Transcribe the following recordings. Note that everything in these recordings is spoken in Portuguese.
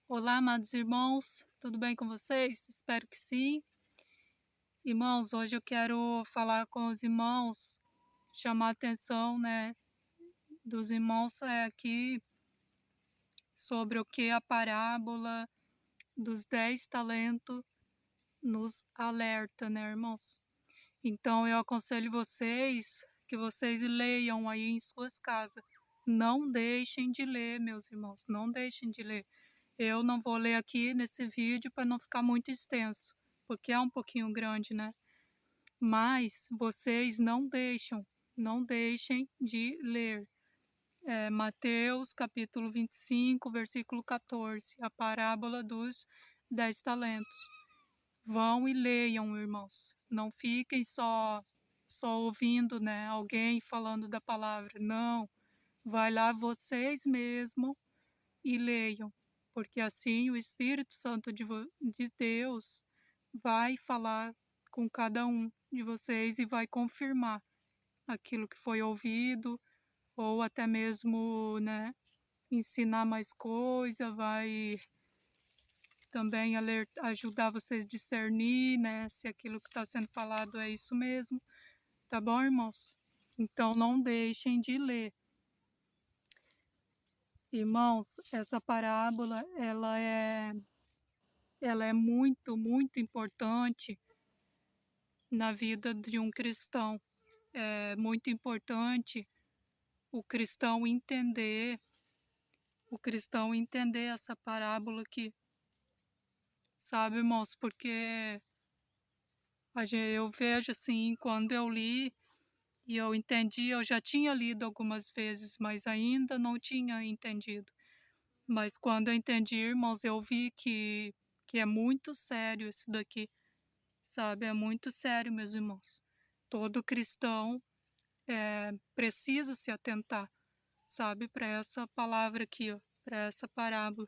Olá, amados irmãos, tudo bem com vocês? Espero que sim. Irmãos, hoje eu quero falar com os irmãos, chamar a atenção, dos irmãos aqui sobre o que a parábola dos 10 talentos nos alerta, irmãos? Então, eu aconselho vocês que vocês leiam aí em suas casas. Não deixem de ler, meus irmãos, não deixem de ler. Eu não vou ler aqui nesse vídeo para não ficar muito extenso, porque é um pouquinho grande, Mas vocês não deixem de ler. Mateus capítulo 25, versículo 14, a parábola dos 10 talentos. Vão e leiam, irmãos. Não fiquem só ouvindo, alguém falando da palavra. Não. Vai lá vocês mesmos e leiam, porque assim o Espírito Santo de Deus vai falar com cada um de vocês e vai confirmar aquilo que foi ouvido, ou até mesmo, ensinar mais coisa, vai também ajudar vocês a discernir, se aquilo que está sendo falado é isso mesmo. Tá bom, irmãos? Então não deixem de ler. Irmãos, essa parábola, ela é muito, muito importante na vida de um cristão. É muito importante o cristão entender essa parábola aqui. Sabe, irmãos, porque eu vejo assim, quando eu li e eu entendi, eu já tinha lido algumas vezes, mas ainda não tinha entendido. Mas quando eu entendi, irmãos, eu vi que é muito sério isso daqui, sabe? É muito sério, meus irmãos. Todo cristão precisa se atentar, sabe, para essa palavra aqui, para essa parábola.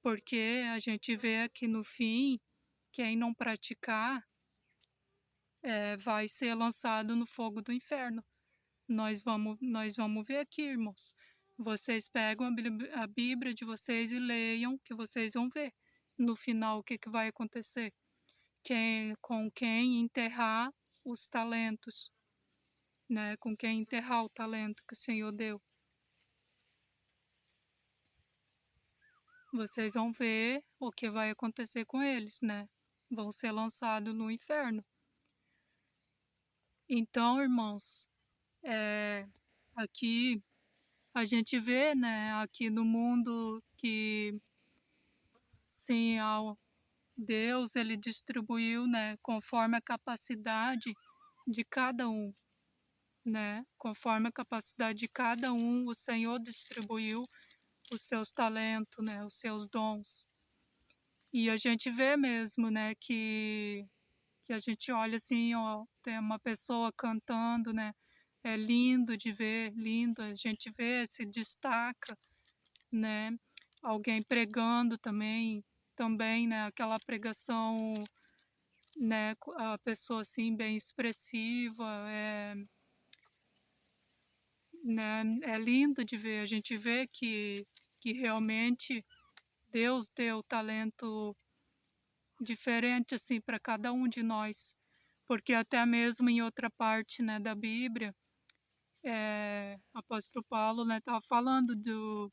Porque a gente vê que no fim, quem não praticar vai ser lançado no fogo do inferno. Nós vamos ver aqui, irmãos. Vocês pegam a Bíblia de vocês e leiam, que vocês vão ver no final o que vai acontecer. Com quem enterrar os talentos, com quem enterrar o talento que o Senhor deu. Vocês vão ver o que vai acontecer com eles, Vão ser lançados no inferno. Então, irmãos, aqui a gente vê, aqui no mundo que, sim, Deus, ele distribuiu, conforme a capacidade de cada um, Conforme a capacidade de cada um, o Senhor distribuiu os seus talentos, os seus dons. E a gente vê mesmo, que a gente olha assim, ó, tem uma pessoa cantando, É lindo de ver, lindo, a gente vê, se destaca, Alguém pregando também, aquela pregação, a pessoa assim bem expressiva, é lindo de ver, a gente vê que realmente Deus deu talento diferente assim para cada um de nós, porque até mesmo em outra parte, da Bíblia, apóstolo Paulo, estava falando do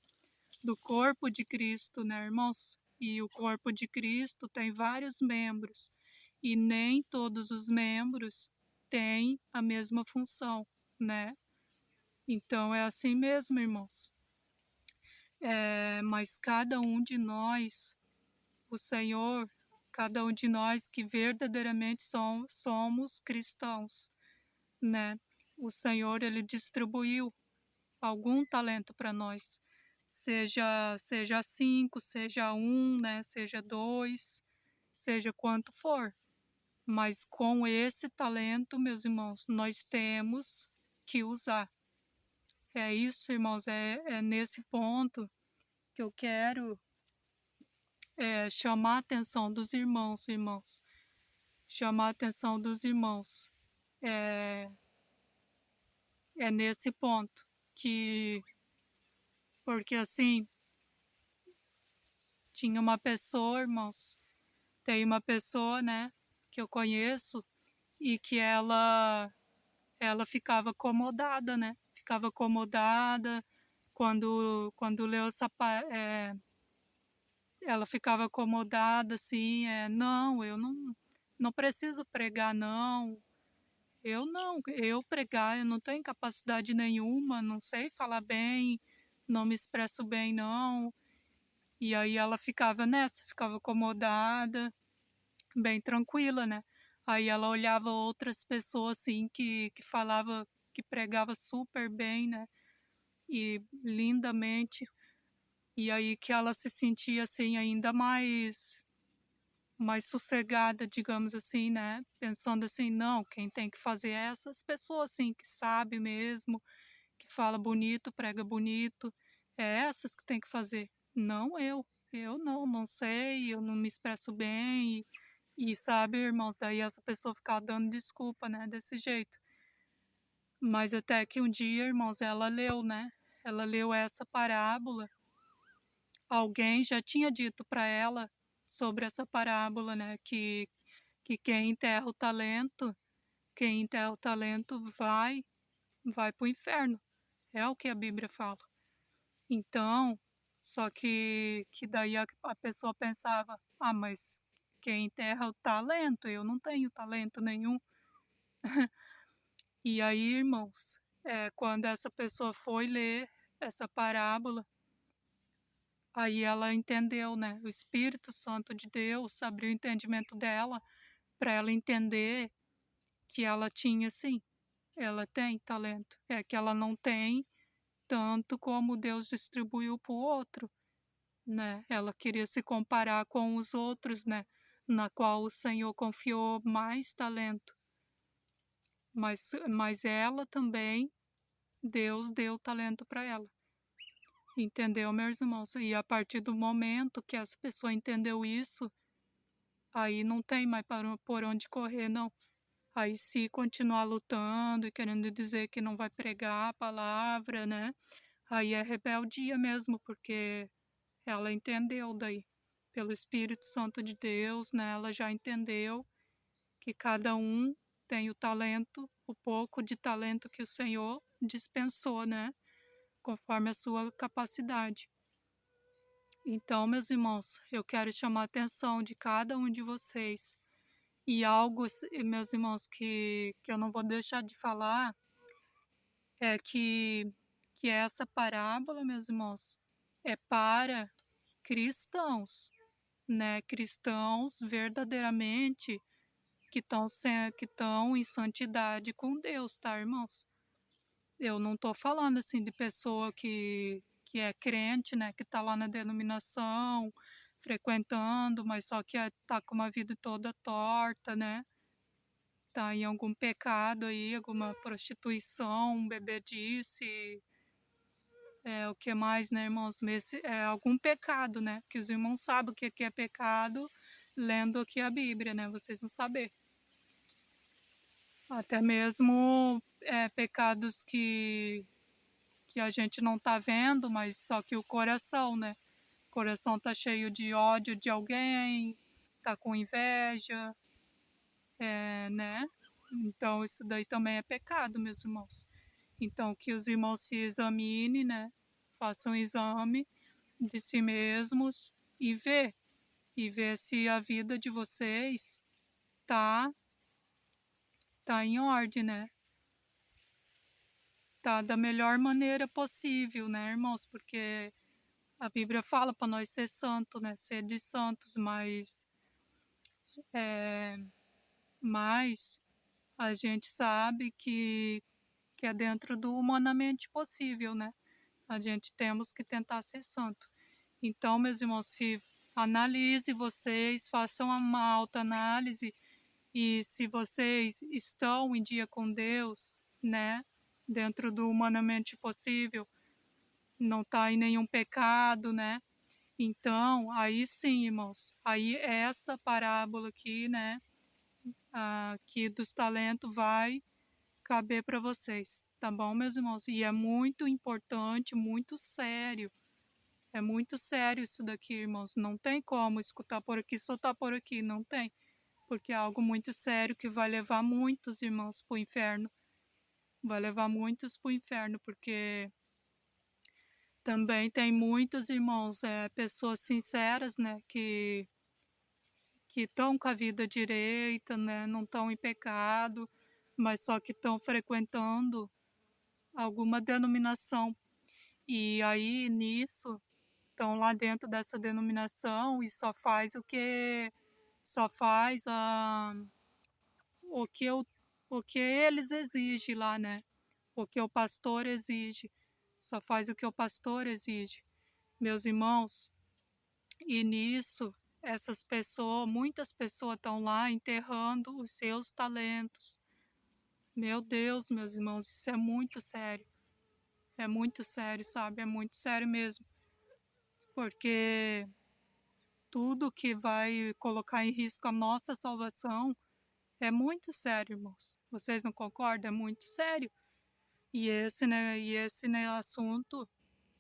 corpo de Cristo, irmãos? E o corpo de Cristo tem vários membros, e nem todos os membros têm a mesma função, Então é assim mesmo, irmãos. Mas cada um de nós, o Senhor, cada um de nós que verdadeiramente somos cristãos, O Senhor, ele distribuiu algum talento para nós, seja 5, seja 1, seja 2, seja quanto for. Mas com esse talento, meus irmãos, nós temos que usar. É isso, irmãos, é nesse ponto que eu quero chamar a atenção dos irmãos, chamar a atenção dos irmãos. É nesse ponto porque assim, Tinha uma pessoa, irmãos, tem uma pessoa, né, que eu conheço e que ela ficava acomodada, né? Ficava acomodada quando leu ela ficava acomodada assim, não, eu não preciso pregar não. Eu pregar, eu não tenho capacidade nenhuma, não sei falar bem, não me expresso bem não. E aí ela ficava nessa, ficava acomodada, bem tranquila, né? Aí ela olhava outras pessoas assim que falava, que pregava super bem, né? E lindamente. E aí que ela se sentia assim ainda mais sossegada, digamos assim, né? Pensando assim, não, quem tem que fazer é essas pessoas assim que sabe mesmo, que fala bonito, prega bonito, é essas que tem que fazer, não eu. Eu não sei, eu não me expresso bem. E sabe, irmãos, daí essa pessoa ficava dando desculpa, né, desse jeito. Mas até que um dia, irmãos, ela leu, né? Ela leu essa parábola. Alguém já tinha dito para ela sobre essa parábola, né? Que quem enterra o talento vai para o inferno. É o que a Bíblia fala. Então, só que daí a pessoa pensava, mas quem enterra o talento, eu não tenho talento nenhum. E aí, irmãos, quando essa pessoa foi ler essa parábola, aí ela entendeu, né? O Espírito Santo de Deus abriu o entendimento dela para ela entender que ela tinha sim, ela tem talento. É que ela não tem tanto como Deus distribuiu para o outro, né? Ela queria se comparar com os outros, né? Na qual o Senhor confiou mais talento. Mas ela também, Deus deu talento para ela. Entendeu, meus irmãos? E a partir do momento que essa pessoa entendeu isso, aí não tem mais por onde correr, não. Aí se continuar lutando e querendo dizer que não vai pregar a palavra, né? Aí é rebeldia mesmo, porque ela entendeu daí. Pelo Espírito Santo de Deus, né? Ela já entendeu que cada um tem o talento, o pouco de talento que o Senhor dispensou, né? Conforme a sua capacidade. Então, meus irmãos, eu quero chamar a atenção de cada um de vocês. E algo, meus irmãos, que eu não vou deixar de falar é que essa parábola, meus irmãos, é para cristãos, né? Cristãos verdadeiramente que estão em santidade com Deus, tá, irmãos? Eu não estou falando assim de pessoa que é crente, né, que está lá na denominação, frequentando, mas só que está com uma vida toda torta, né? Tá em algum pecado aí, alguma prostituição, bebedice, o que mais, né, irmãos? Algum pecado, né? Que os irmãos sabem o que é pecado, lendo aqui a Bíblia, né? Vocês vão saber. Até mesmo pecados que a gente não está vendo, mas só que o coração, né? O coração tá cheio de ódio de alguém, tá com inveja, né? Então isso daí também é pecado, meus irmãos. Então que os irmãos se examinem, né? Façam um exame de si mesmos e ver se a vida de vocês tá tá em ordem, né? Tá da melhor maneira possível, né, irmãos? Porque a Bíblia fala para nós ser santo, né? Ser de santos, é, mas a gente sabe que é dentro do humanamente possível, né? A gente temos que tentar ser santo. Então, meus irmãos, se analise vocês, façam uma autoanálise e se vocês estão em dia com Deus, né? Dentro do humanamente possível, não está em nenhum pecado, né? Então, aí sim, irmãos, aí essa parábola aqui, né, aqui dos talentos vai caber para vocês, tá bom, meus irmãos? E é muito importante, muito sério É muito sério isso daqui, irmãos. Não tem como escutar por aqui, soltar por aqui, não tem. Porque é algo muito sério que vai levar muitos irmãos para o inferno. Vai levar muitos para o inferno, porque também tem muitos irmãos, pessoas sinceras, né, que estão com a vida direita, né, não estão em pecado, mas só que estão frequentando alguma denominação. E aí, nisso, estão lá dentro dessa denominação e só faz o que o que eles exigem lá, né? O que o pastor exige. Só faz o que o pastor exige. Meus irmãos, e nisso, muitas pessoas estão lá enterrando os seus talentos. Meu Deus, meus irmãos, isso é muito sério. É muito sério, sabe? É muito sério mesmo. Porque tudo que vai colocar em risco a nossa salvação é muito sério, irmãos. Vocês não concordam? É muito sério. E esse assunto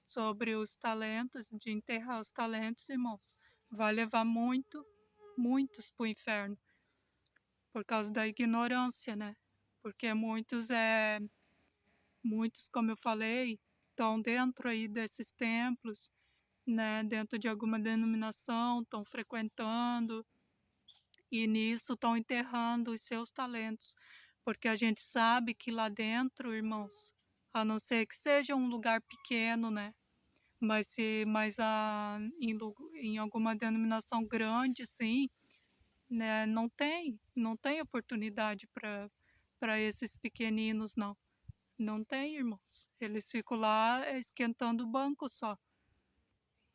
sobre os talentos, de enterrar os talentos, irmãos, vai levar muitos para o inferno, por causa da ignorância, né? Porque muitos, como eu falei, estão dentro aí desses templos, né? Dentro de alguma denominação, estão frequentando, e nisso estão enterrando os seus talentos, porque a gente sabe que lá dentro, irmãos, a não ser que seja um lugar pequeno, né? Em alguma denominação grande, sim, né? Não tem oportunidade para esses pequeninos, não. Não tem, irmãos. Eles ficam lá esquentando o banco só.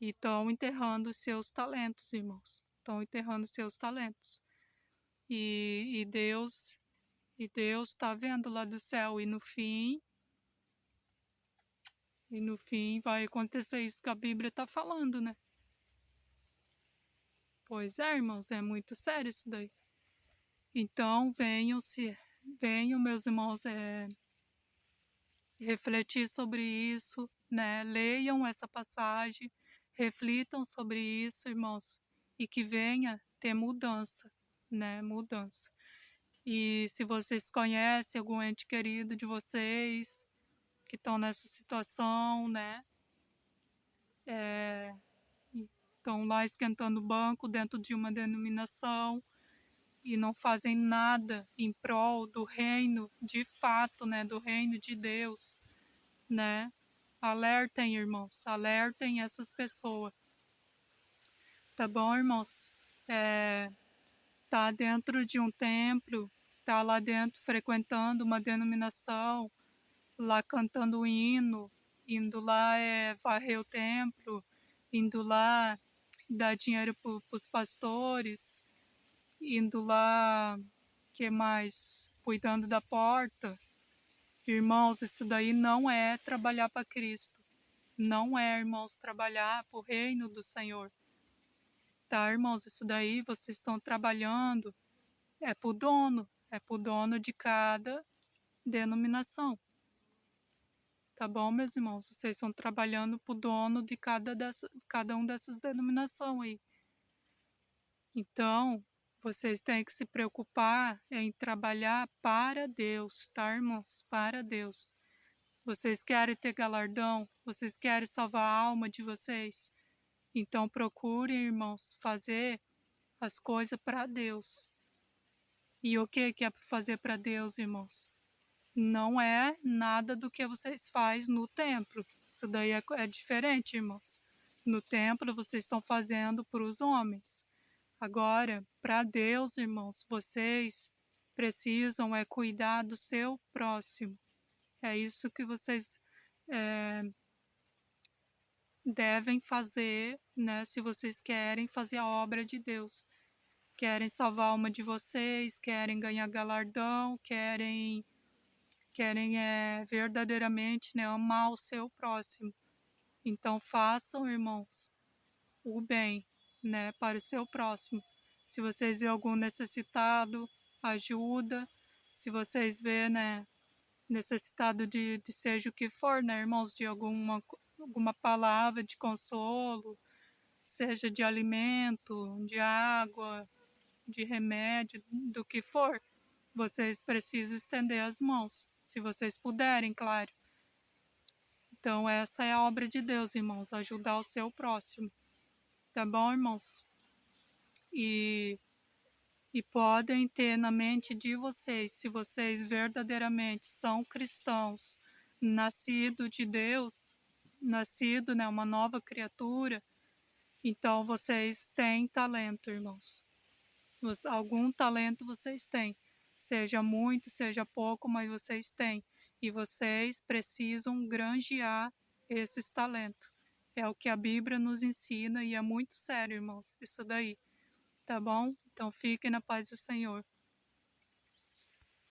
E estão enterrando os seus talentos, irmãos. Estão enterrando os seus talentos. E Deus está vendo lá do céu, no fim vai acontecer isso que a Bíblia está falando, né? Pois é, irmãos, é muito sério isso daí. Então, venham, meus irmãos, refletir sobre isso, né? Leiam essa passagem, reflitam sobre isso, irmãos, e que venha ter mudança, né? Mudança. E se vocês conhecem algum ente querido de vocês que estão nessa situação, né? Estão lá esquentando o banco dentro de uma denominação e não fazem nada em prol do reino de fato, né? Do reino de Deus, né? Alertem, irmãos, alertem essas pessoas. Tá bom, irmãos? Tá dentro de um templo, tá lá dentro frequentando uma denominação, lá cantando o hino, indo lá varrer o templo, indo lá dar dinheiro para os pastores, indo lá, que mais? Cuidando da porta. Irmãos, isso daí não é trabalhar para Cristo. Não é, irmãos, trabalhar para o reino do Senhor. Tá, irmãos? Isso daí vocês estão trabalhando é para o dono de cada denominação. Tá bom, meus irmãos? Vocês estão trabalhando para o dono de cada um dessas denominações aí. Então, vocês têm que se preocupar em trabalhar para Deus, tá, irmãos? Para Deus. Vocês querem ter galardão? Vocês querem salvar a alma de vocês? Então procurem, irmãos, fazer as coisas para Deus. E o que é para fazer para Deus, irmãos? Não é nada do que vocês fazem no templo. Isso daí é diferente, irmãos. No templo vocês estão fazendo para os homens. Agora, para Deus, irmãos, vocês precisam cuidar do seu próximo. É isso que vocês devem fazer, né? Se vocês querem fazer a obra de Deus. Querem salvar a alma de vocês, querem ganhar galardão, querem verdadeiramente, né, amar o seu próximo. Então façam, irmãos, o bem, né, para o seu próximo. Se vocês verem algum necessitado, ajuda. Se vocês verem, né, necessitado de seja o que for, né, irmãos, de alguma palavra de consolo, seja de alimento, de água, de remédio, do que for, vocês precisam estender as mãos, se vocês puderem, claro. Então, essa é a obra de Deus, irmãos, ajudar o seu próximo. Tá bom, irmãos? E podem ter na mente de vocês, se vocês verdadeiramente são cristãos, nascido de Deus, nascido, né, uma nova criatura, então vocês têm talento, irmãos. Algum talento vocês têm, seja muito, seja pouco, mas vocês têm. E vocês precisam granjear esses talentos. É o que a Bíblia nos ensina e é muito sério, irmãos, isso daí. Tá bom? Então fiquem na paz do Senhor.